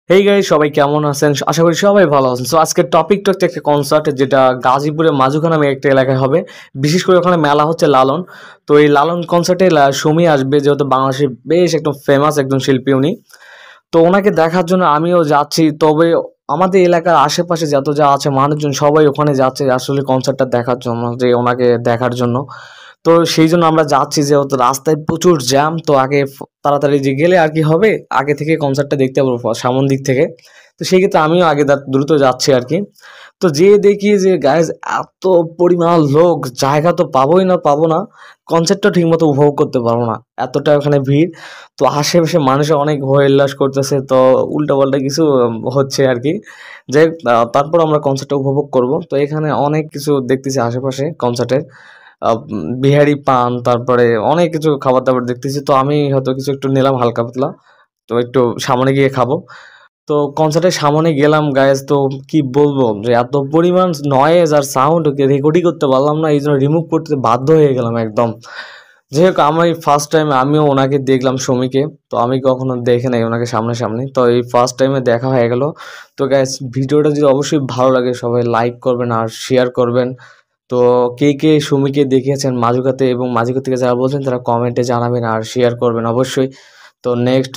Hey guys, সবাই কেমন আছেন? আশা করি সবাই ভালো আছেন। সো আজকের টপিকটা হচ্ছে একটা কনসার্ট, যেটা গাজীপুরের মাঝুখা নামে একটা এলাকায় হবে। বিশেষ করে ওখানে মেলা হচ্ছে লালন। তো এই লালন কনসার্টে সুমি আসবে, যেহেতু বাংলাদেশের বেশ একদম ফেমাস একজন শিল্পী উনি। তো ওনাকে দেখার জন্য আমিও যাচ্ছি। তবে আমাদের এলাকার আশেপাশে যত যা আছে মানুষজন সবাই ওখানে যাচ্ছে আসলে কনসার্টটা দেখার জন্য, যে ওনাকে দেখার জন্য। তো সেই জন্য আমরা যাচ্ছি, যেহেতু রাস্তায় প্রচুর জ্যাম। তো আগে তাড়াতাড়ি যে গেলে আর কি হবে, আগে থেকে কনসার্টটা দেখতে পারবো সামন দিক থেকে। তো সেই ক্ষেত্রে আমিও আগে দ্রুত যাচ্ছি আর কি। তো যেয়ে দেখি যে গাইজ, এত পরিমাণ লোক, জায়গা তো পাবোই না, পাবো না, কনসার্টটা ঠিক মতো উপভোগ করতে পারবো না, এতটা ওখানে ভিড়। তো আশেপাশে মানুষ অনেক হই হুল্লাস করতেছে, তো উল্টাপাল্টা কিছু হচ্ছে আর কি। যাই হোক, তারপর আমরা কনসার্টটা উপভোগ করব। তো এখানে অনেক কিছু দেখতেছি আশেপাশে কনসার্টের, বিহারি পান, তারপরে অনেক কিছু খাবার দাবার দেখতেছি। তো আমি হয়তো কিছু একটু নিলাম হালকা পাতলা, তো একটু সামনে গিয়ে খাবো। তো কনসার্টের সামনে গেলাম গাইজ, তো কি বলবো যে এত পরিমাণ নয়েজ আর সাউন্ড রেকর্ডই করতে পারলাম না, এই জন্য রিমুভ করতে বাধ্য হয়ে গেলাম একদম। যাই হোক, আমি ফার্স্ট টাইম আমিও ওনাকে দেখলাম, সমীকে। তো আমি কখনো দেখে নাই ওনাকে সামনাসামনি, তো এই ফার্স্ট টাইমে দেখা হয়ে গেল। তো গাইজ, ভিডিওটা যদি অবশ্যই ভালো লাগে সবাই লাইক করবেন আর শেয়ার করবেন। তো কে কে সুমিকে দেখিয়েছেন মাঝুকাতে, এবং মাঝুকা থেকে যারা বলছেন তারা কমেন্টে জানাবেন আর শেয়ার করবেন অবশ্যই। তো নেক্সট